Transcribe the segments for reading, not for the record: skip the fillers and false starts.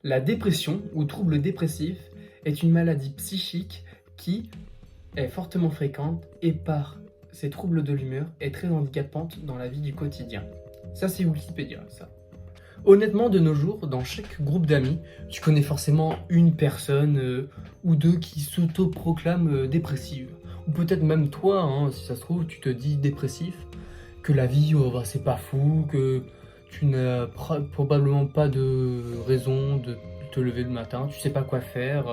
La dépression ou trouble dépressif est une maladie psychique qui est fortement fréquente et par ses troubles de l'humeur est très handicapante dans la vie du quotidien. Ça, c'est Wikipédia, ça. Honnêtement, de nos jours, dans chaque groupe d'amis, tu connais forcément une personne ou deux qui s'auto-proclament dépressive. Ou peut-être même toi, hein, si ça se trouve, tu te dis dépressif, que la vie, oh, bah, c'est pas fou, que tu n'as probablement pas de raison de te lever le matin, tu sais pas quoi faire,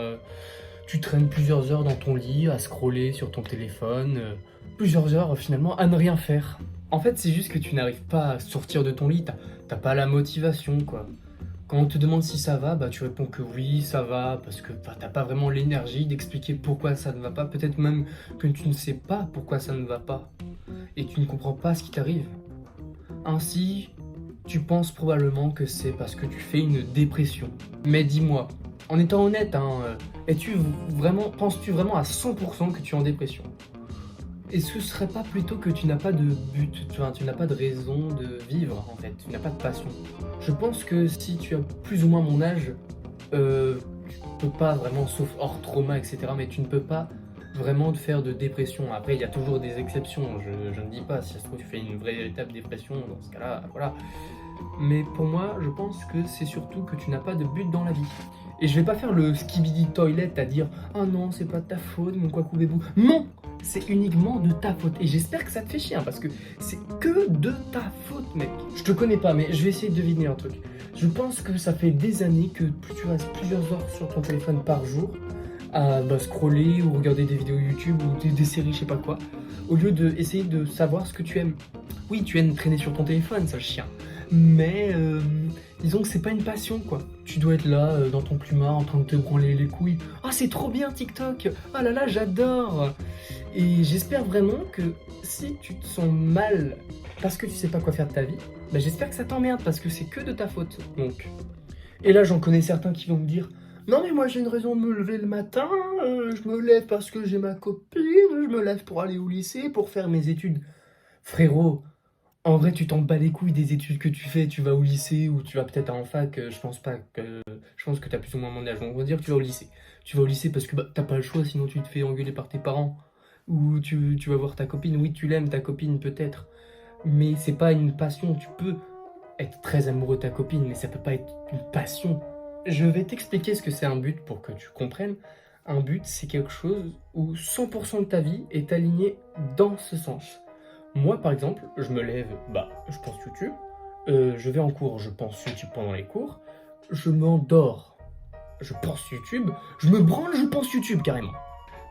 tu traînes plusieurs heures dans ton lit à scroller sur ton téléphone, plusieurs heures finalement à ne rien faire. En fait, c'est juste que tu n'arrives pas à sortir de ton lit, t'as pas la motivation, quoi. Quand on te demande si ça va, bah tu réponds que oui, ça va, parce que bah, t'as pas vraiment l'énergie d'expliquer pourquoi ça ne va pas, peut-être même que tu ne sais pas pourquoi ça ne va pas, et tu ne comprends pas ce qui t'arrive. Ainsi, tu penses probablement que c'est parce que tu fais une dépression. Mais dis-moi, en étant honnête, hein, penses-tu vraiment à 100% que tu es en dépression? Et ce serait pas plutôt que tu n'as pas de but, tu n'as pas de raison de vivre en fait, tu n'as pas de passion. Je pense que si tu as plus ou moins mon âge, tu peux pas vraiment, sauf hors trauma, etc., mais tu ne peux pas vraiment te faire de dépression. Après, il y a toujours des exceptions, je ne dis pas, si ça se trouve tu fais une vraie véritable dépression, dans ce cas-là, voilà. Mais pour moi, je pense que c'est surtout que tu n'as pas de but dans la vie. Et je vais pas faire le skibidi toilet à dire « Ah non, c'est pas de ta faute, mon quoi bébou ». Non, c'est uniquement de ta faute. Et j'espère que ça te fait chier, hein, parce que c'est que de ta faute, mec. Je te connais pas, mais je vais essayer de deviner un truc. Je pense que ça fait des années que tu restes plusieurs heures sur ton téléphone par jour à scroller ou regarder des vidéos YouTube ou des séries, je sais pas quoi, au lieu d'essayer de savoir ce que tu aimes. Oui, tu aimes traîner sur ton téléphone, sale chien. Mais disons que c'est pas une passion, quoi. Tu dois être là dans ton plumard en train de te branler les couilles. Ah, c'est trop bien TikTok. Ah là là, j'adore. Et j'espère vraiment que si tu te sens mal parce que tu sais pas quoi faire de ta vie, bah j'espère que ça t'emmerde parce que c'est que de ta faute. Donc. Et là, j'en connais certains qui vont me dire non mais moi j'ai une raison de me lever le matin, je me lève parce que j'ai ma copine, je me lève pour aller au lycée, pour faire mes études. Frérot, en vrai, tu t'en bats les couilles des études que tu fais, tu vas au lycée ou tu vas peut-être en fac, je pense pas que... Je pense que t'as plus ou moins mon âge, on va dire que tu vas au lycée. Tu vas au lycée parce que bah, t'as pas le choix, sinon tu te fais engueuler par tes parents. Ou tu vas voir ta copine, oui tu l'aimes ta copine peut-être, mais c'est pas une passion, tu peux être très amoureux de ta copine, mais ça peut pas être une passion. Je vais t'expliquer ce que c'est un but pour que tu comprennes. Un but, c'est quelque chose où 100% de ta vie est aligné dans ce sens. Moi, par exemple, je me lève, bah, je pense YouTube. Je vais en cours, je pense YouTube pendant les cours. Je m'endors, je pense YouTube. Je me branle, je pense YouTube carrément.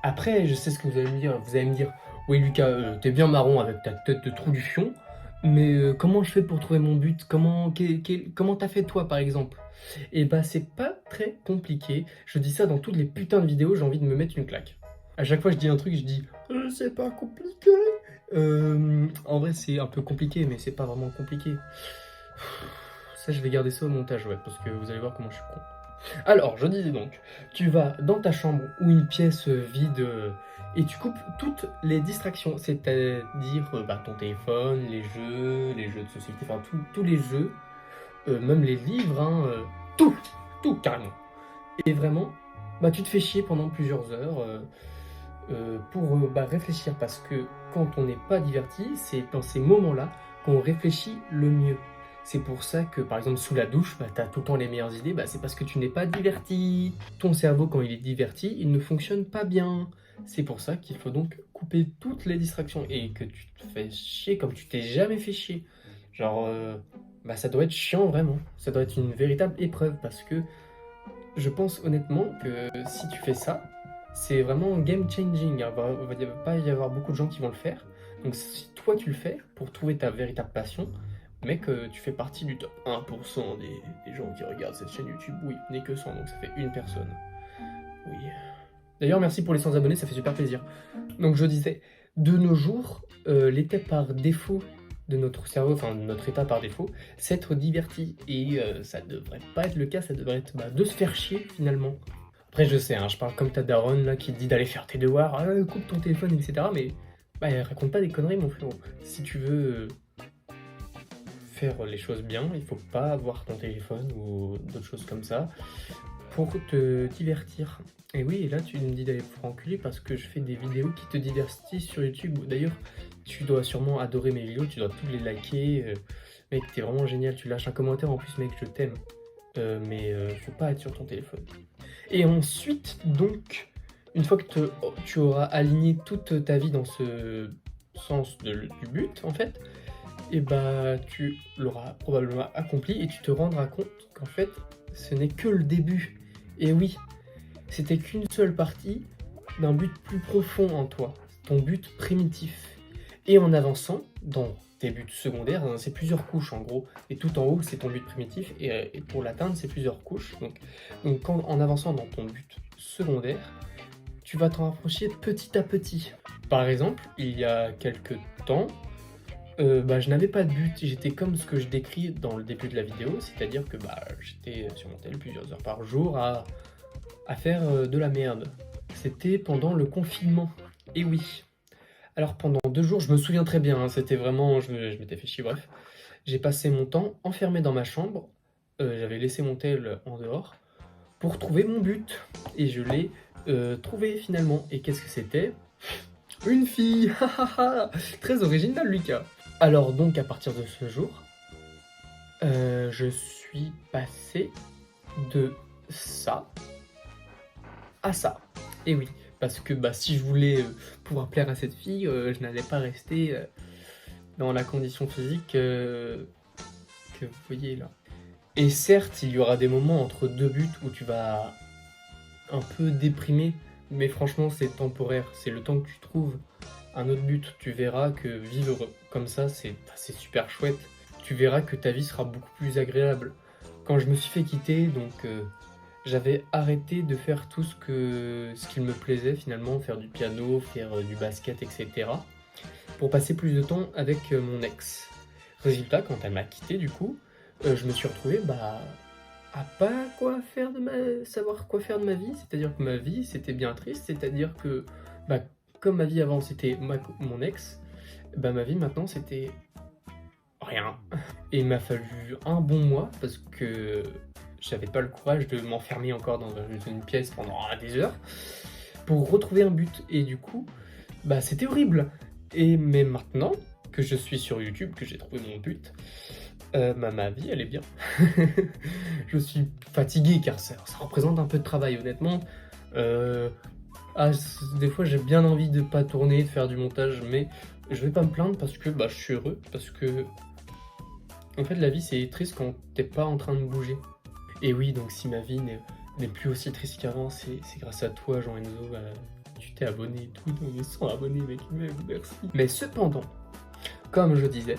Après, je sais ce que vous allez me dire. Vous allez me dire, oui Lucas, t'es bien marron avec ta tête de trou du fion, mais comment je fais pour trouver mon but? Comment t'as fait toi, par exemple? Et bah, c'est pas très compliqué. Je dis ça dans toutes les putains de vidéos, j'ai envie de me mettre une claque. À chaque fois, je dis un truc, je dis, c'est pas compliqué. En vrai, c'est un peu compliqué, mais c'est pas vraiment compliqué. Ça, je vais garder ça au montage, ouais, parce que vous allez voir comment je suis con. Alors, je disais donc, tu vas dans ta chambre ou une pièce vide et tu coupes toutes les distractions, c'est-à-dire bah, ton téléphone, les jeux de société, enfin tous les jeux, même les livres, hein, tout carrément. Et vraiment, bah, tu te fais chier pendant plusieurs heures pour bah, réfléchir, parce que quand on n'est pas diverti, c'est dans ces moments-là qu'on réfléchit le mieux. C'est pour ça que, par exemple, sous la douche, bah, tu as tout le temps les meilleures idées, bah, c'est parce que tu n'es pas diverti. Ton cerveau, quand il est diverti, il ne fonctionne pas bien. C'est pour ça qu'il faut donc couper toutes les distractions et que tu te fais chier comme tu t'es jamais fait chier. Genre, bah, ça doit être chiant vraiment. Ça doit être une véritable épreuve parce que je pense honnêtement que si tu fais ça, c'est vraiment game changing. Il va pas y avoir beaucoup de gens qui vont le faire. Donc si toi tu le fais pour trouver ta véritable passion, mec, tu fais partie du top 1% des gens qui regardent cette chaîne YouTube. Oui, n'est que 100, donc ça fait une personne. Oui. D'ailleurs, merci pour les 100 abonnés, ça fait super plaisir. Donc je disais, de nos jours, l'état par défaut de notre cerveau, enfin notre état par défaut, c'est être diverti. Et ça devrait pas être le cas, ça devrait être de se faire chier finalement. Après je sais, hein, je parle comme ta daronne là qui te dit d'aller faire tes devoirs, coupe ton téléphone, etc. Mais bah, raconte pas des conneries mon frérot. Si tu veux faire les choses bien, il faut pas avoir ton téléphone ou d'autres choses comme ça pour te divertir. Et oui, et là tu me dis d'aller pour enculer parce que je fais des vidéos qui te divertissent sur YouTube. D'ailleurs, tu dois sûrement adorer mes vidéos, tu dois toutes les liker. Mec, t'es vraiment génial, tu lâches un commentaire en plus, mec, je t'aime. Mais faut pas être sur ton téléphone. Et ensuite, donc, une fois que tu auras aligné toute ta vie dans ce sens du but, en fait, et bah tu l'auras probablement accompli et tu te rendras compte qu'en fait, ce n'est que le début. Et oui, c'était qu'une seule partie d'un but plus profond en toi, ton but primitif. Et en avançant dans tes buts secondaires, hein, c'est plusieurs couches en gros, et tout en haut c'est ton but primitif, et pour l'atteindre c'est plusieurs couches. Donc en avançant dans ton but secondaire, tu vas t'en rapprocher petit à petit. Par exemple, il y a quelques temps, je n'avais pas de but, j'étais comme ce que je décris dans le début de la vidéo, c'est-à-dire que j'étais sur mon tel plusieurs heures par jour à faire de la merde. C'était pendant le confinement, et oui. Alors pendant 2 jours, je me souviens très bien, hein, c'était vraiment, je m'étais fait chier, bref. J'ai passé mon temps enfermé dans ma chambre, j'avais laissé mon tel en dehors, pour trouver mon but. Et je l'ai trouvé finalement. Et qu'est-ce que c'était? Une fille. Très original, Lucas. Alors donc à partir de ce jour, je suis passé de ça à ça. Et oui, parce que si je voulais pouvoir plaire à cette fille, je n'allais pas rester dans la condition physique que vous voyez là. Et certes, il y aura des moments entre deux buts où tu vas un peu déprimer, mais franchement c'est temporaire, c'est le temps que tu trouves un autre but. Tu verras que vivre comme ça, c'est super chouette. Tu verras que ta vie sera beaucoup plus agréable. Quand je me suis fait quitter, donc j'avais arrêté de faire tout ce qu'il me plaisait finalement, faire du piano, faire du basket, etc. pour passer plus de temps avec mon ex. Résultat, quand elle m'a quitté du coup, je me suis retrouvé à pas savoir quoi faire de ma vie. C'est-à-dire que ma vie c'était bien triste, c'est-à-dire que comme ma vie avant c'était mon ex, ma vie maintenant c'était rien. Et il m'a fallu un bon mois parce que j'avais pas le courage de m'enfermer encore dans une pièce pendant des heures pour retrouver un but. Et du coup, c'était horrible. Mais maintenant que je suis sur YouTube, que j'ai trouvé mon but, ma vie, elle est bien. Je suis fatigué car ça représente un peu de travail, honnêtement. Des fois, j'ai bien envie de pas tourner, de faire du montage, mais je vais pas me plaindre parce que je suis heureux. Parce que, en fait, la vie, c'est triste quand t'es pas en train de bouger. Et oui, donc si ma vie n'est plus aussi triste qu'avant, c'est grâce à toi, Jean-Enzo. Tu t'es abonné et tout, donc ils sont abonnés, mec, merci. Mais cependant, comme je disais,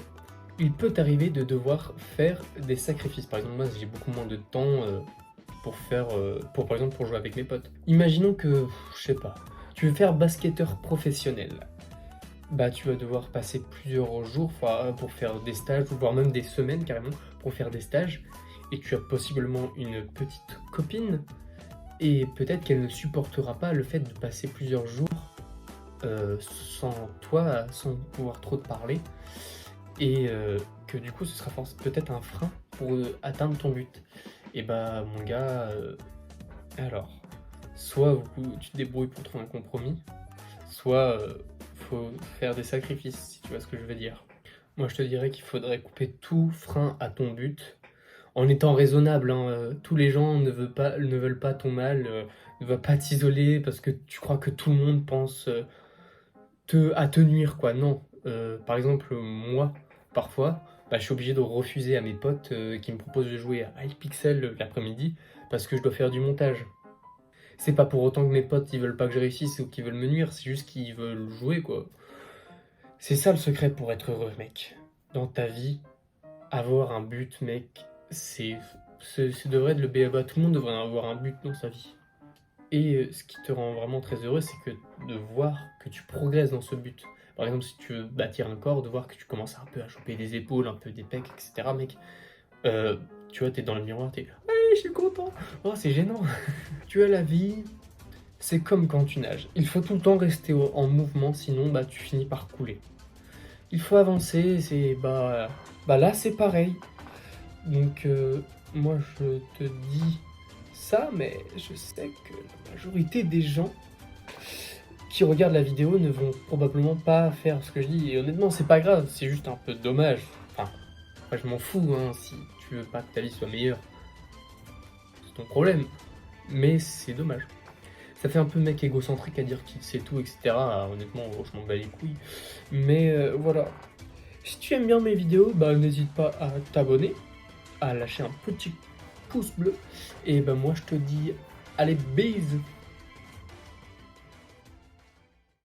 il peut t'arriver de devoir faire des sacrifices. Par exemple, moi, j'ai beaucoup moins de temps par exemple, pour jouer avec mes potes. Imaginons que, je sais pas, tu veux faire basketteur professionnel. Tu vas devoir passer plusieurs jours pour faire des stages, voire même des semaines carrément, pour faire des stages. Et tu as possiblement une petite copine, et peut-être qu'elle ne supportera pas le fait de passer plusieurs jours sans toi, sans pouvoir trop te parler, et que du coup ce sera peut-être un frein pour atteindre ton but. Et mon gars, alors, soit tu te débrouilles pour trouver un compromis, soit faut faire des sacrifices, si tu vois ce que je veux dire. Moi je te dirais qu'il faudrait couper tout frein à ton but, en étant raisonnable, hein. Tous les gens ne veulent pas ton mal, ne veulent pas t'isoler parce que tu crois que tout le monde pense à te nuire, quoi. Non. Par exemple, moi, parfois, je suis obligé de refuser à mes potes qui me proposent de jouer à Hypixel l'après-midi parce que je dois faire du montage. C'est pas pour autant que mes potes ils veulent pas que je réussisse ou qu'ils veulent me nuire, c'est juste qu'ils veulent jouer, quoi. C'est ça le secret pour être heureux, mec. Dans ta vie, avoir un but, mec, c'est devrait être le b.a-ba. Tout le monde devrait avoir un but dans sa vie. Et ce qui te rend vraiment très heureux, c'est que de voir que tu progresses dans ce but. Par exemple, si tu veux bâtir un corps, de voir que tu commences un peu à choper des épaules, un peu des pecs, etc. Mec, tu vois, t'es dans le miroir, t'es « Ouais, je suis content !» Oh, c'est gênant. Tu as la vie, c'est comme quand tu nages. Il faut tout le temps rester en mouvement, sinon tu finis par couler. Il faut avancer, Bah là, c'est pareil. Donc, moi, je te dis ça, mais je sais que la majorité des gens qui regardent la vidéo ne vont probablement pas faire ce que je dis. Et honnêtement, c'est pas grave, c'est juste un peu dommage. Enfin, moi, je m'en fous, hein, si tu veux pas que ta vie soit meilleure, c'est ton problème. Mais c'est dommage. Ça fait un peu mec égocentrique à dire qu'il sait tout, etc. Honnêtement, je m'en bats les couilles. Mais voilà. Si tu aimes bien mes vidéos, bah n'hésite pas à t'abonner, à lâcher un petit pouce bleu. Et bah moi je te dis, allez, bise!